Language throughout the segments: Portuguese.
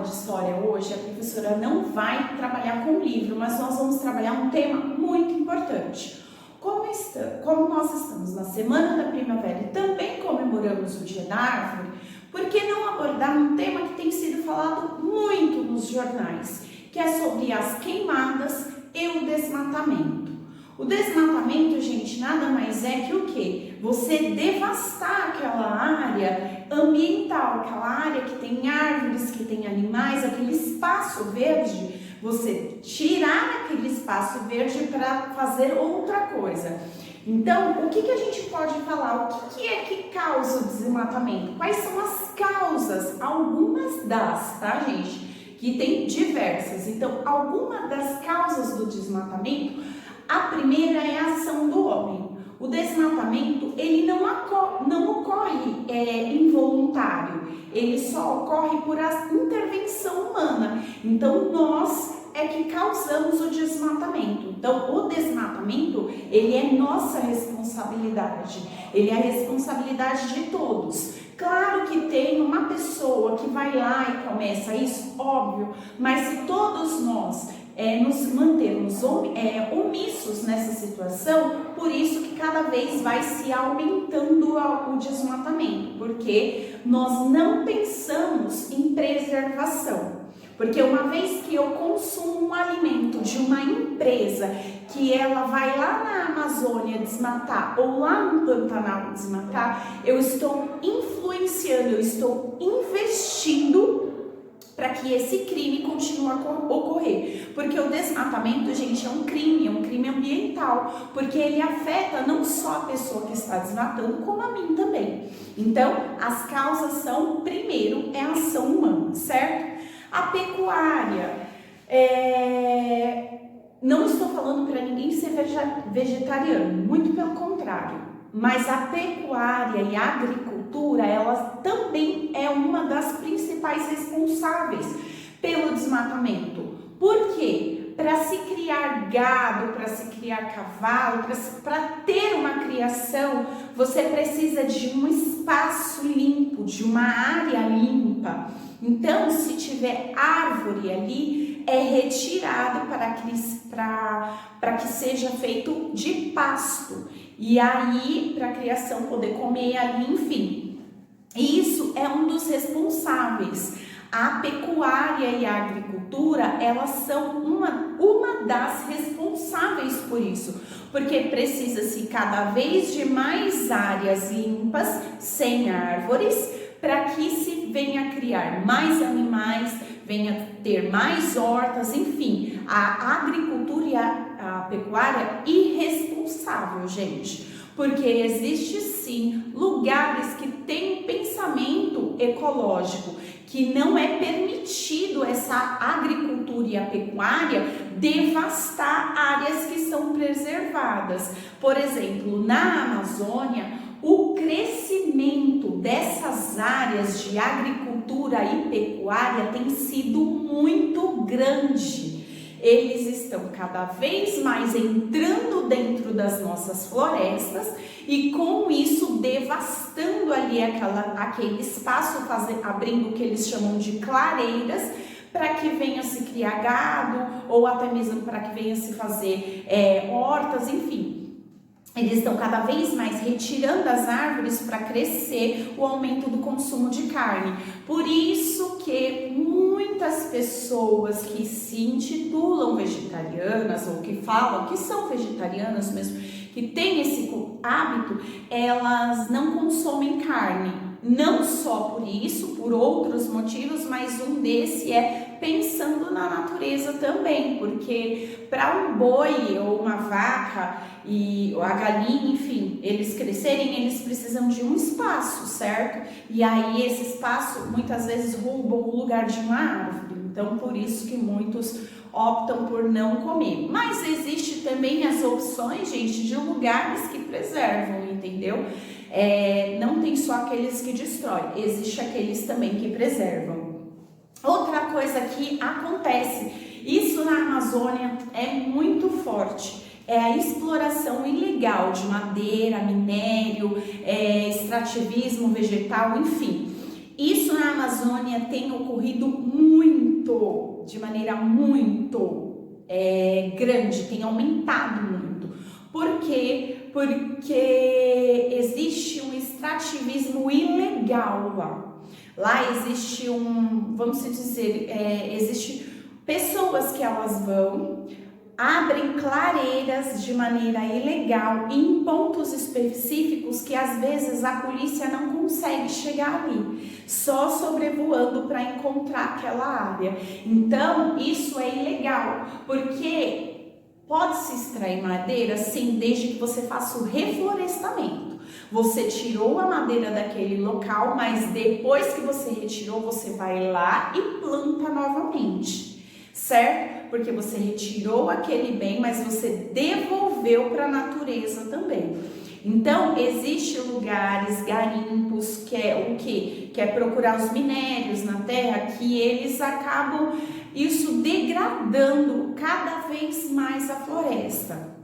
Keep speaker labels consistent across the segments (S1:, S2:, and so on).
S1: de história hoje, a professora não vai trabalhar com livro, mas nós vamos trabalhar um tema muito importante. Como nós estamos na Semana da Primavera e também comemoramos o Dia da Árvore, por que não abordar um tema que tem sido falado muito nos jornais, que é sobre as queimadas e o desmatamento. O desmatamento, gente, nada mais é que o quê? Você devastar aquela área ambiental, aquela área que tem árvores, que tem animais, aquele espaço verde, você tirar aquele espaço verde para fazer outra coisa. Então, o que a gente pode falar? O que é que causa o desmatamento? Quais são as causas? Algumas das, tá, gente? Que tem diversas. Então, alguma das causas do desmatamento, a primeira é a ação do homem. O desmatamento, ele não ocorre involuntário, ele só ocorre por intervenção humana. Então, nós é que causamos o desmatamento. Então, o desmatamento, ele é nossa responsabilidade, ele é a responsabilidade de todos. Claro que tem uma pessoa que vai lá e começa isso, óbvio, mas se todos nós nos mantermos omissos nessa situação, por isso que cada vez vai se aumentando o desmatamento, porque nós não pensamos em preservação. Porque uma vez que eu consumo um alimento de uma empresa que ela vai lá na Amazônia desmatar ou lá no Pantanal desmatar, eu estou influenciando, eu estou investindo para que esse crime continue a ocorrer. Porque o desmatamento, gente, é um crime ambiental, porque ele afeta não só a pessoa que está desmatando, como a mim também. Então, as causas são, primeiro, é a ação humana, certo? A pecuária, não estou falando para ninguém ser vegetariano, muito pelo contrário, mas a pecuária e a agricultura, ela também é uma das principais responsáveis pelo desmatamento. Por quê? Para se criar gado, para se criar cavalo, para ter uma criação, você precisa de um espaço limpo, de uma área limpa. Então, se tiver árvore ali, é retirado para que seja feito de pasto. E aí, para a criação poder comer ali, enfim. Isso é um dos responsáveis. A pecuária e a agricultura, elas são uma das responsáveis por isso, porque precisa-se cada vez de mais áreas limpas, sem árvores, para que se venha criar mais animais, venha ter mais hortas, enfim, a agricultura e a pecuária irresponsável, gente. Porque existe sim lugares que têm pensamento ecológico, que não é permitido essa agricultura e a pecuária devastar áreas que são preservadas. Por exemplo, na Amazônia, o crescimento dessas áreas de agricultura e pecuária tem sido muito grande. Eles estão cada vez mais entrando dentro das nossas florestas e com isso devastando ali aquele espaço, abrindo o que eles chamam de clareiras, para que venha se criar gado ou até mesmo para que venha se fazer hortas, enfim. Eles estão cada vez mais retirando as árvores para crescer o aumento do consumo de carne. Por isso que muitas pessoas que se intitulam vegetarianas ou que falam que são vegetarianas mesmo, que têm esse hábito, elas não consomem carne. Não só por isso, por outros motivos, mas um desse é pensando na natureza também, porque para um boi ou uma vaca e a galinha, enfim, eles crescerem, eles precisam de um espaço, certo? E aí esse espaço muitas vezes rouba o lugar de uma árvore, então por isso que muitos optam por não comer. Mas existe também as opções, gente, de lugares que preservam, entendeu? Não tem só aqueles que destroem, existe aqueles também que preservam. Outra coisa que acontece, isso na Amazônia é muito forte, é a exploração ilegal de madeira, minério, extrativismo vegetal, enfim. Isso na Amazônia tem ocorrido muito. de maneira muito grande, tem aumentado muito. Por quê? Porque existe um extrativismo ilegal lá. Lá existe vamos dizer, existe pessoas que elas abrem clareiras de maneira ilegal em pontos específicos que às vezes a polícia não consegue chegar ali, só sobrevoando para encontrar aquela área. Então, isso é ilegal, porque pode-se extrair madeira, sim, desde que você faça o reflorestamento. Você tirou a madeira daquele local, mas depois que você retirou, você vai lá e planta novamente, certo? Porque você retirou aquele bem, mas você devolveu para a natureza também. Então, existem lugares, garimpos, que é o quê? Que é procurar os minérios na terra, que eles acabam isso degradando cada vez mais a floresta.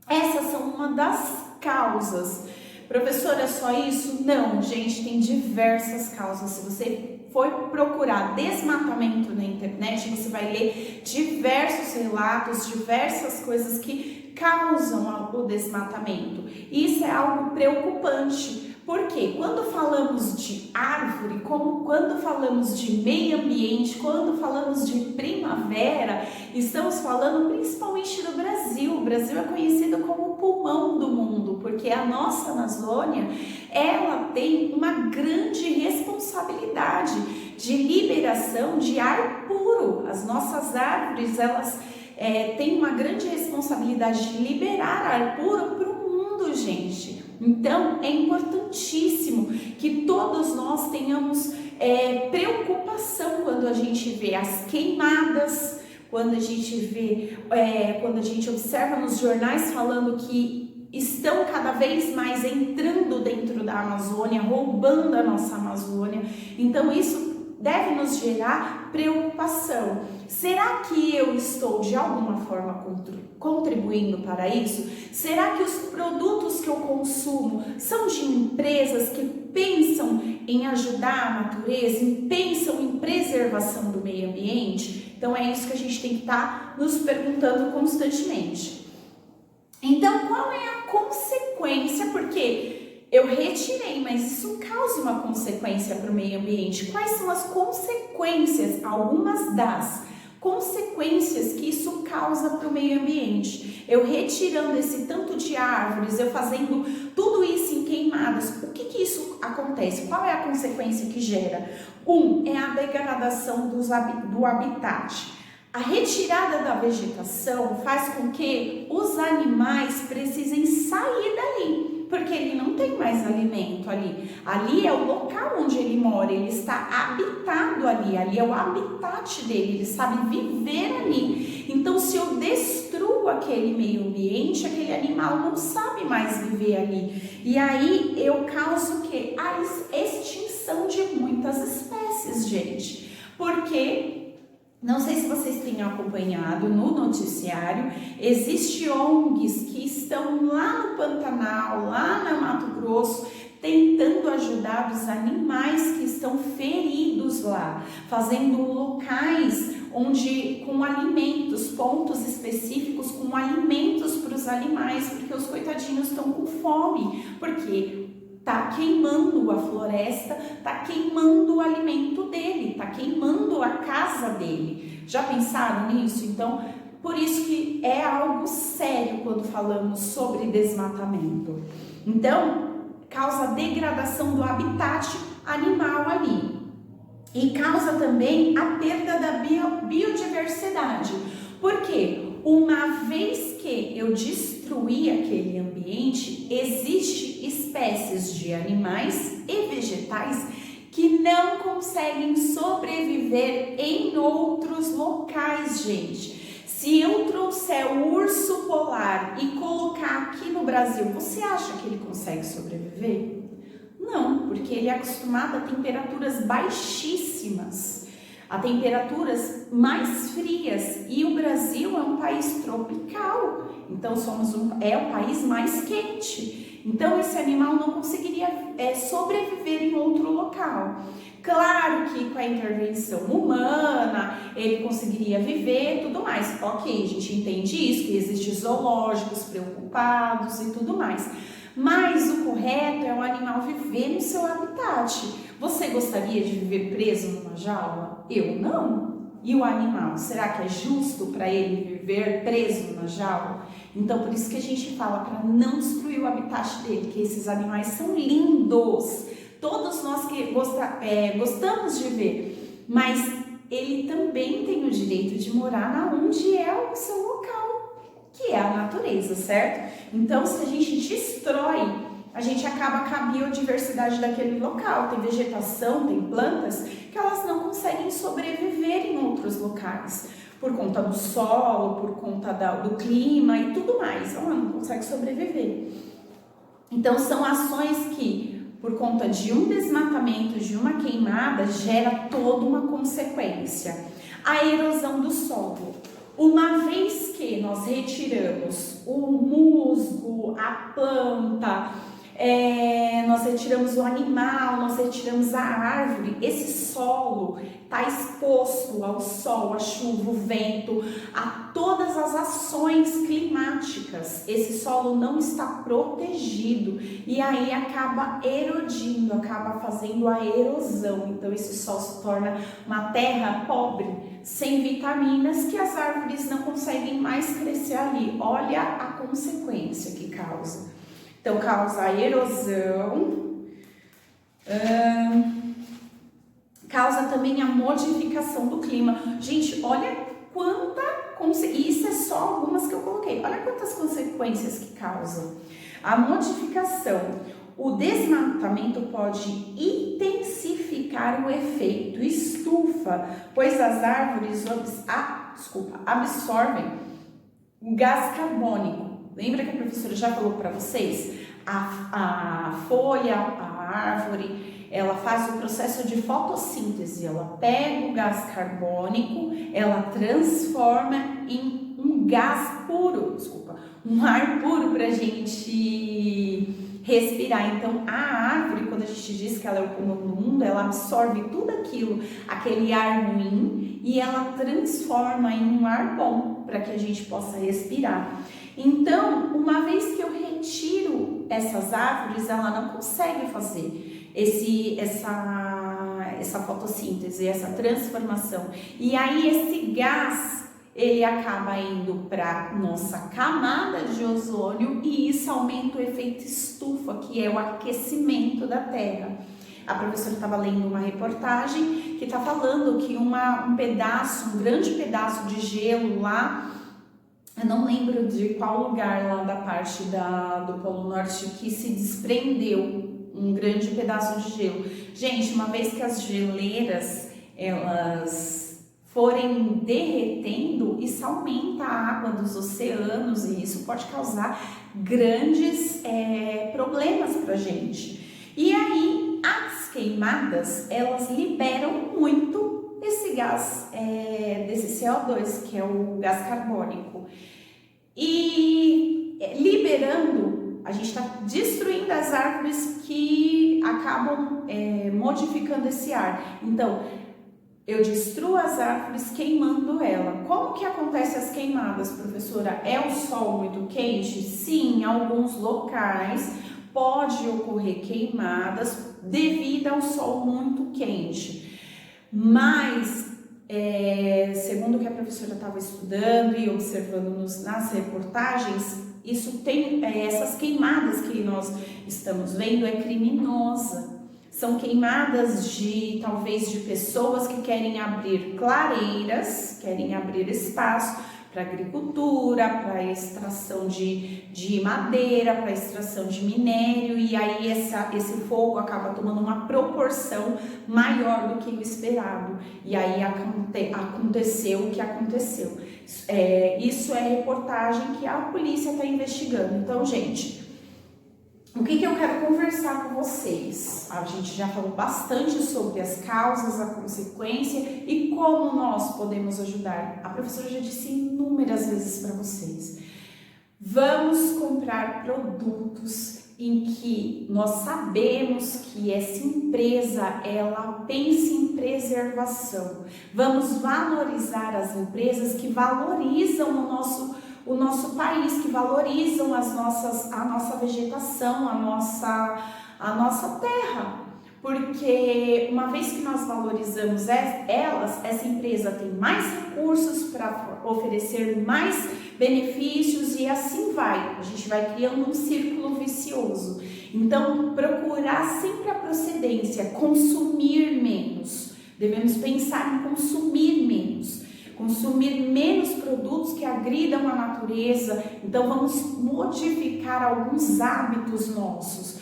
S1: Essas são uma das causas. Professora, é só isso? Não, gente, tem diversas causas. Se você for procurar desmatamento na internet, você vai ler diversos relatos, diversas coisas que causam o desmatamento. Isso é algo preocupante, porque quando falamos de árvore, quando falamos de meio ambiente, quando falamos de primavera, estamos falando principalmente do Brasil. O Brasil é conhecido como o pulmão do mundo, porque a nossa Amazônia, ela tem uma grande responsabilidade de liberação de ar puro. As nossas árvores, elas têm uma grande responsabilidade de liberar ar puro para o mundo, gente. Então, é importantíssimo que todos nós tenhamos preocupação quando a gente vê as queimadas, quando a gente observa nos jornais falando que estão cada vez mais entrando dentro da Amazônia, roubando a nossa Amazônia. Então, isso deve nos gerar preocupação. Será que eu estou de alguma forma contribuindo para isso? Será que os produtos que eu consumo são de empresas que pensam em ajudar a natureza, pensam em preservação do meio ambiente? Então é isso que a gente tem que estar nos perguntando constantemente. Então, qual é a consequência? Porque eu retirei, mas isso causa uma consequência para o meio ambiente. Quais são as consequências, algumas das consequências que isso causa para o meio ambiente? Eu retirando esse tanto de árvores, eu fazendo tudo isso em queimadas, o que isso acontece? Qual é a consequência que gera? É a degradação do habitat. A retirada da vegetação faz com que os animais precisem sair dali, porque ele não tem mais alimento ali. Ali é o local onde ele mora, ele está habitado ali é o habitat dele, ele sabe viver ali. Então, se eu destruo aquele meio ambiente, aquele animal não sabe mais viver ali. E aí eu causo o quê? A extinção de muitas espécies, gente. Porque não sei se vocês têm acompanhado no noticiário, existem ONGs que estão lá no Pantanal, lá no Mato Grosso, tentando ajudar os animais que estão feridos lá, fazendo locais com alimentos, pontos específicos com alimentos para os animais, porque os coitadinhos estão com fome, porque tá queimando a floresta, tá queimando o alimento dele, tá queimando a casa dele. Já pensaram nisso? Então, por isso que é algo sério quando falamos sobre desmatamento. Então, causa degradação do habitat animal ali. E causa também a perda da biodiversidade. Por quê? Uma vez que eu destruí aquele ambiente, existem espécies de animais e vegetais que não conseguem sobreviver em outros locais, gente. Se eu trouxer o urso polar e colocar aqui no Brasil, você acha que ele consegue sobreviver? Não, porque ele é acostumado a temperaturas baixíssimas, a temperaturas mais frias, e o Brasil é um país tropical, Então é o país mais quente. Então esse animal não conseguiria sobreviver em outro local. Claro que com a intervenção humana ele conseguiria viver e tudo mais. Ok, a gente entende isso, que existem zoológicos preocupados e tudo mais. Mas o correto é o animal viver no seu habitat. Você gostaria de viver preso numa jaula? Eu não. E o animal, será que é justo para ele viver preso numa jaula? Então, por isso que a gente fala para não destruir o habitat dele, que esses animais são lindos. Todos nós que gostamos de ver, mas ele também tem o direito de morar onde é o seu local, que é a natureza, certo? Então, se a gente destrói, a gente acaba com a biodiversidade daquele local. Tem vegetação, tem plantas que elas não conseguem sobreviver em outros locais, por conta do solo, por conta do clima e tudo mais. Ela não consegue sobreviver. Então, são ações que, por conta de um desmatamento, de uma queimada, gera toda uma consequência. A erosão do solo. Uma vez que nós retiramos o musgo, a planta, nós retiramos o animal, nós retiramos a árvore, esse solo está exposto ao sol, à chuva, ao vento, a todas as ações climáticas. Esse solo não está protegido e aí acaba erodindo, acaba fazendo a erosão. Então esse solo se torna uma terra pobre, sem vitaminas, que as árvores não conseguem mais crescer ali. Olha a consequência que causa. Então, causa a erosão, causa também a modificação do clima. Gente, olha e isso é só algumas que eu coloquei. Olha quantas consequências que causam. A modificação, o desmatamento pode intensificar o efeito estufa, pois as árvores absorvem o gás carbônico. Lembra que a professora já falou para vocês? A folha, a árvore, ela faz o processo de fotossíntese. Ela pega o gás carbônico, ela transforma em um gás puro, um ar puro para a gente respirar. Então, a árvore, quando a gente diz que ela é o pulmão do mundo, ela absorve tudo aquilo, aquele ar ruim, e ela transforma em um ar bom para que a gente possa respirar. Então, uma vez que eu retiro essas árvores, ela não consegue fazer essa fotossíntese, essa transformação. E aí esse gás, ele acaba indo para nossa camada de ozônio e isso aumenta o efeito estufa, que é o aquecimento da Terra. A professora estava lendo uma reportagem que está falando que um grande pedaço de gelo lá, eu não lembro de qual lugar lá da parte do Polo Norte, que se desprendeu um grande pedaço de gelo. Gente, uma vez que as geleiras elas forem derretendo, isso aumenta a água dos oceanos e isso pode causar grandes problemas para a gente. E aí, as queimadas, elas liberam muito esse gás, desse CO2, que é o gás carbônico. E liberando, a gente está destruindo as árvores que acabam modificando esse ar. Então, eu destruo as árvores queimando ela. Como que acontece as queimadas, professora? É o sol muito quente? Sim, em alguns locais pode ocorrer queimadas devido ao sol muito quente. Mas, segundo o que a professora estava estudando e observando nas reportagens, isso tem, essas queimadas que nós estamos vendo é criminosa. São queimadas talvez de pessoas que querem abrir clareiras, querem abrir espaço para agricultura, para extração de madeira, para extração de minério, e aí esse fogo acaba tomando uma proporção maior do que o esperado, e aí aconteceu o que aconteceu. Isso é reportagem que a polícia está investigando. Então, gente, o que eu quero conversar com vocês? A gente já falou bastante sobre as causas, a consequência e como nós podemos ajudar. A professora já disse inúmeras vezes para vocês. Vamos comprar produtos em que nós sabemos que essa empresa, ela pensa em preservação. Vamos valorizar as empresas que valorizam o nosso país, que valorizam a nossa vegetação, a nossa terra. Porque uma vez que nós valorizamos elas, essa empresa tem mais recursos para oferecer mais benefícios e assim vai. A gente vai criando um círculo vicioso. Então, procurar sempre a procedência, consumir menos. Devemos pensar em consumir menos produtos que agridam a natureza. Então, vamos modificar alguns hábitos nossos.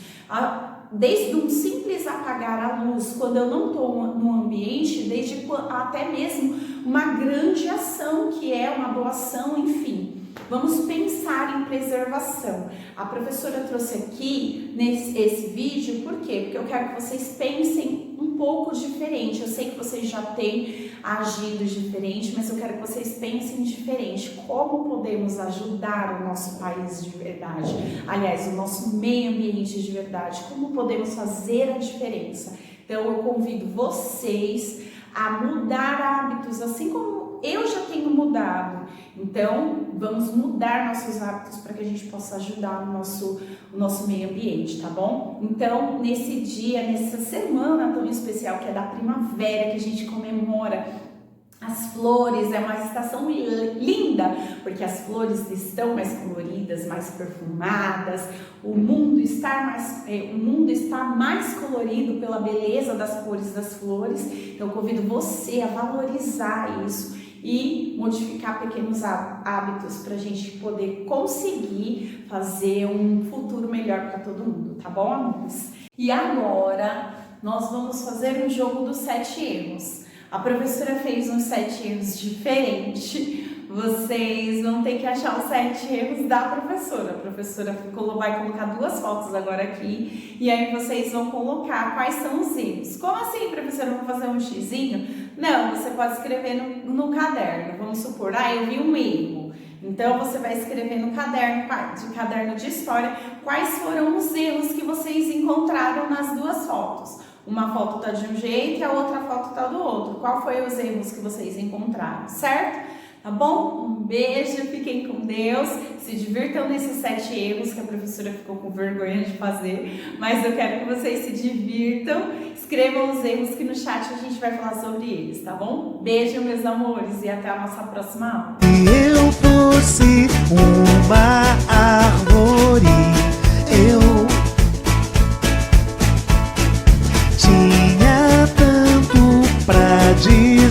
S1: Desde um simples apagar a luz quando eu não estou no ambiente, desde até mesmo uma grande ação que é uma doação, enfim. Vamos pensar em preservação. A professora trouxe aqui esse vídeo, por quê? Porque eu quero que vocês pensem um pouco diferente. Eu sei que vocês já têm agido diferente, mas eu quero que vocês pensem diferente. Como podemos ajudar o nosso país de verdade? Aliás, o nosso meio ambiente de verdade. Como podemos fazer a diferença? Então, eu convido vocês a mudar hábitos, assim como eu já tenho mudado. Então, vamos mudar nossos hábitos para que a gente possa ajudar o nosso meio ambiente, tá bom? Então, nesse dia, nessa semana tão especial que é da primavera, que a gente comemora as flores, é uma estação linda, porque as flores estão mais coloridas, mais perfumadas, o mundo está mais colorido pela beleza das cores das flores. Então, eu convido você a valorizar isso e modificar pequenos hábitos para a gente poder conseguir fazer um futuro melhor para todo mundo, tá bom, amores? E agora, nós vamos fazer um jogo dos 7 erros. A professora fez uns 7 erros diferentes. Vocês vão ter que achar os 7 erros da professora. A professora vai colocar 2 fotos agora aqui. E aí vocês vão colocar quais são os erros. Como assim, professora? Vou fazer um xizinho? Não, você pode escrever no caderno. Vamos supor, eu vi um erro. Então, você vai escrever no caderno de história quais foram os erros que vocês encontraram nas 2 fotos. Uma foto tá de um jeito e a outra foto tá do outro. Qual foi os erros que vocês encontraram, certo? Tá bom? Um beijo, fiquem com Deus, se divirtam nesses 7 erros que a professora ficou com vergonha de fazer, mas eu quero que vocês se divirtam, escrevam os erros que no chat a gente vai falar sobre eles, tá bom? Beijo, meus amores, e até a nossa próxima aula.
S2: Se eu fosse uma árvore, eu tinha tanto pra dizer.